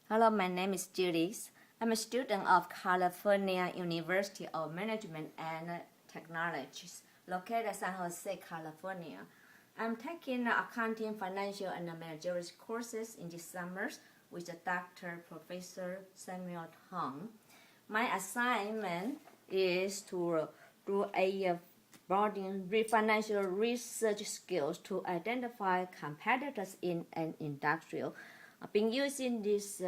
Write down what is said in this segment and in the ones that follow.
Hello, my name is Judy. I'm a student of California University of Management and Technologies, located in San Jose, California. I'm taking accounting, financial, and managerial courses in this summer with Dr. Professor Samuel Tong. My assignment is to do a broadening financial research skills to identify competitors in an industrial. I've been using these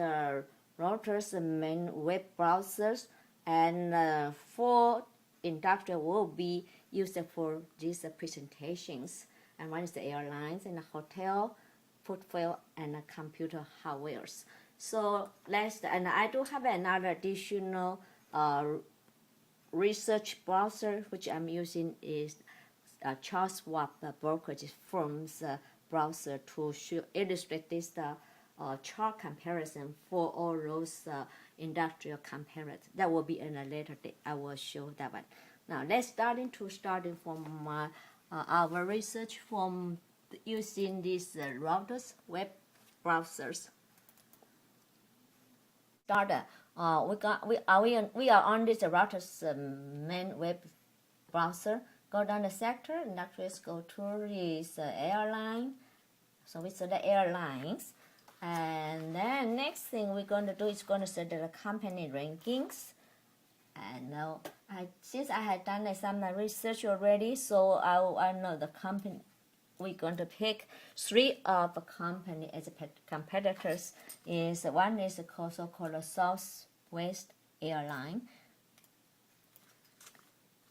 routers, main web browsers, and for industrial will be used for these presentations. And one is the airlines and the hotel, footwear, and computer hardwares. So and I do have another additional research browser which I'm using is Charles Schwab brokerage firm's browser to illustrate this chart comparison for all those industrial comparisons. That will be in a later date. I will show that one. Now let's starting from our research from using these routers, web browsers. Started. We are on this router's main web browser. Go down the sector, next let's go to this airline. So we select airlines. And then next thing we're going to do is going to set the company rankings. And now, since I had done some research already, so I know the company. We're going to pick 3 of the company as competitors. One is so-called Southwest Airline.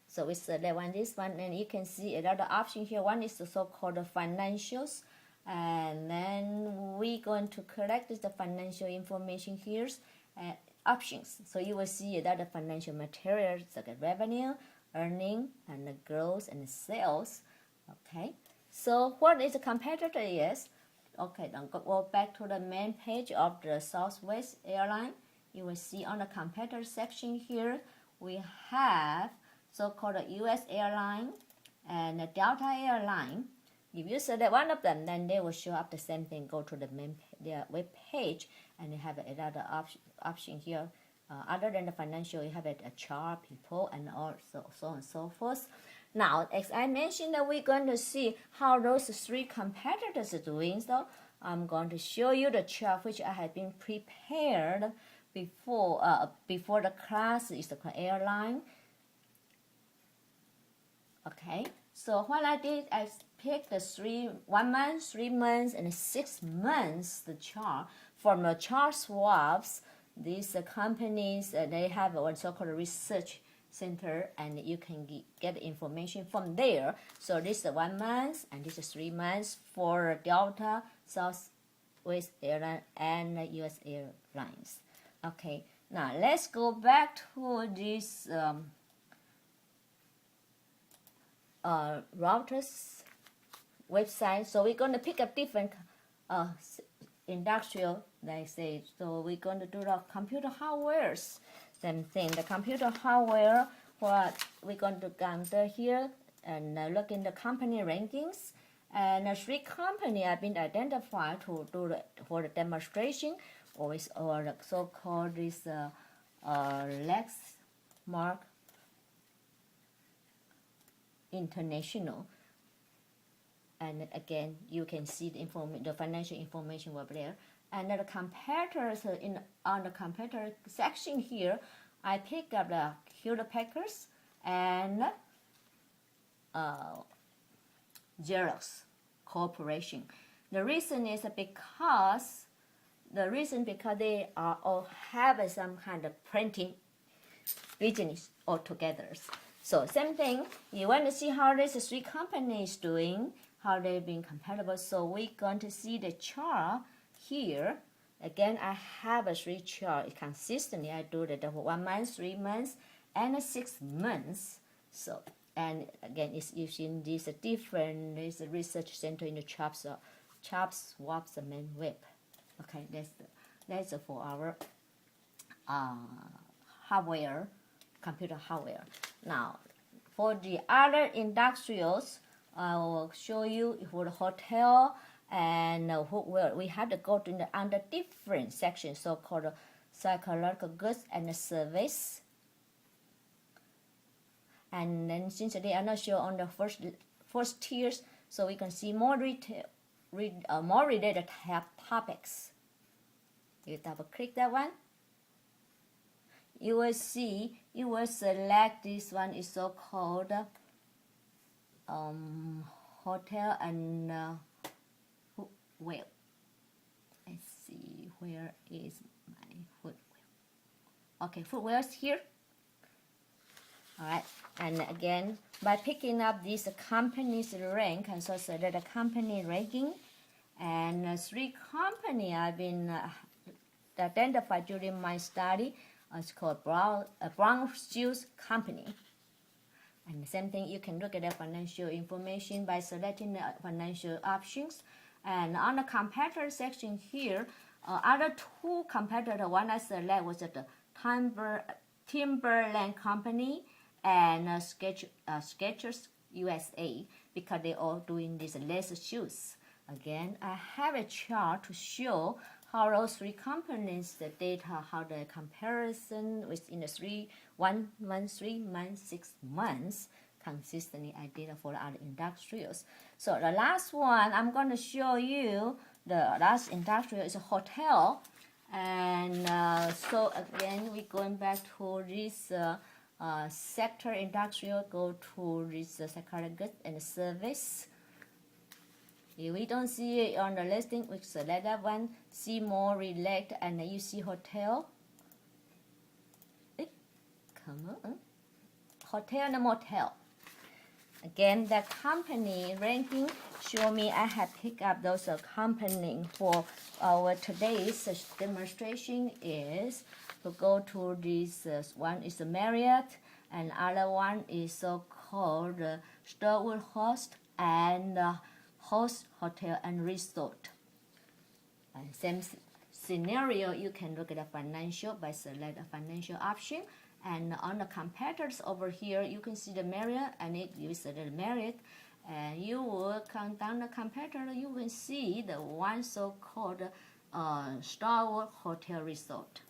So we select this one, and you can see another option here. One is the so-called financials. And then we're going to collect the financial information here and options. So you will see that the financial materials like revenue, earning, and the growth and the sales. Okay. So what is the competitor is? Okay, then go back to the main page of the Southwest Airline. You will see on the competitor section here, we have so-called US Airline and the Delta Airline. If you select one of them, then they will show up the same thing. Go to their web page, and they have another option here. Other than the financial, you have a chart, people, and also so on and so forth. Now, as I mentioned, that we're going to see how those 3 competitors are doing. So I'm going to show you the chart which I have been prepared before the class is the airline. Okay. So what I did, I picked the 1 month, 3 months, and 6 months the chart from the Charles Schwab's. These companies they have a so-called research center, and you can get information from there. So this is 1 month, and this is 3 months for Delta, Southwest Airlines, and US Airlines. Okay. Now let's go back to this. Routers website. So we're going to pick up different industrial, they say. So we're going to do the computer hardwares. Same thing. The computer hardware, what we're going to enter here and look in the company rankings. And 3 companies have been identified to do for the demonstration, or the so-called this Lexmark International. And again, you can see the financial information over there. And the competitors on the competitor section here, I picked up the Hewlett Packard and Xerox Corporation. The reason is because they are all have some kind of printing business altogether. So same thing, you want to see how these 3 companies doing, how they've been compatible. So we're going to see the chart here. Again, I have a 3 chart consistently. I do the 1 month, 3 months, and 6 months. So, and again, it's using this different research center in the Charles Schwab's main web. Okay, that's for our hardware, computer hardware. Now, for the other industrials, I will show you for the hotel and we have to go to the under different sections, so-called psychological goods and service. And then since they are not shown on the first tiers, so we can see more more related topics. You double click that one. You will see, you will select this one is so-called hotel and well. Let's see, where is my footwear? Okay, footwear is here. Alright, and again, by picking up this company's rank, and so select the company ranking, and 3 company I've been identified during my study. It's called Brown Shoes Company. And the same thing, you can look at the financial information by selecting the financial options. And on the competitor section here, other 2 competitors, one I select was the Timberland Company and Skechers USA, because they all doing these lace shoes. Again, I have a chart to show how those 3 companies, the data, how the comparison within the 1 month, 3 months, 6 months, consistently I data for the other industrials. So the last one I'm going to show you, the last industrial is a hotel. And so again, we're going back to this sector industrial, go to this sector goods and service. If we don't see it on the listing, we select that one, see more, relate, and then you see hotel. Come on. Hotel and motel. Again, the company ranking show me I have picked up those company for our today's demonstration is to go to this one is the Marriott, and other one is so-called Starwood Host and Host Hotel and Resort. And same scenario, you can look at the financial by select a financial option. And on the competitors over here, you can see the Marriott, and you select the Marriott, and you will count down the competitor. You will see the one so-called Starwood Hotel Resort.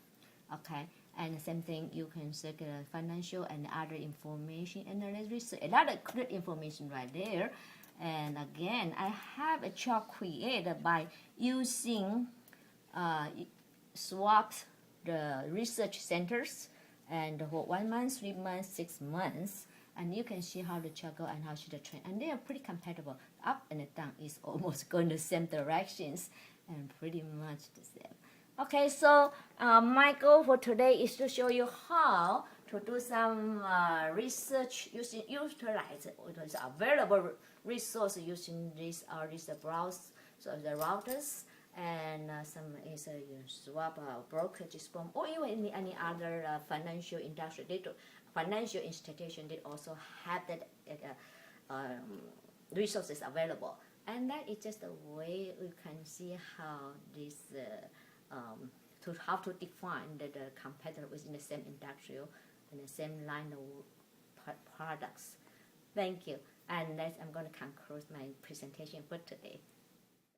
Okay, and the same thing, you can select financial and other information, and there is a lot of good information right there. And again, I have a chart created by using swaps the research centers and for 1 month, 3 months, 6 months, and you can see how the chart go and how should the trend, and they are pretty compatible. Up and down is almost going the same directions and pretty much the same. Okay, so my goal for today is to show you how to do some research utilize the available resources using this browse, so the routers, and some is a swap brokerage firm, or even any other financial industry. Financial institution that also have that resources available, and that is just a way we can see how this how to define the competitor within the same industrial and the same line of products. Thank you, and I'm going to conclude my presentation for today.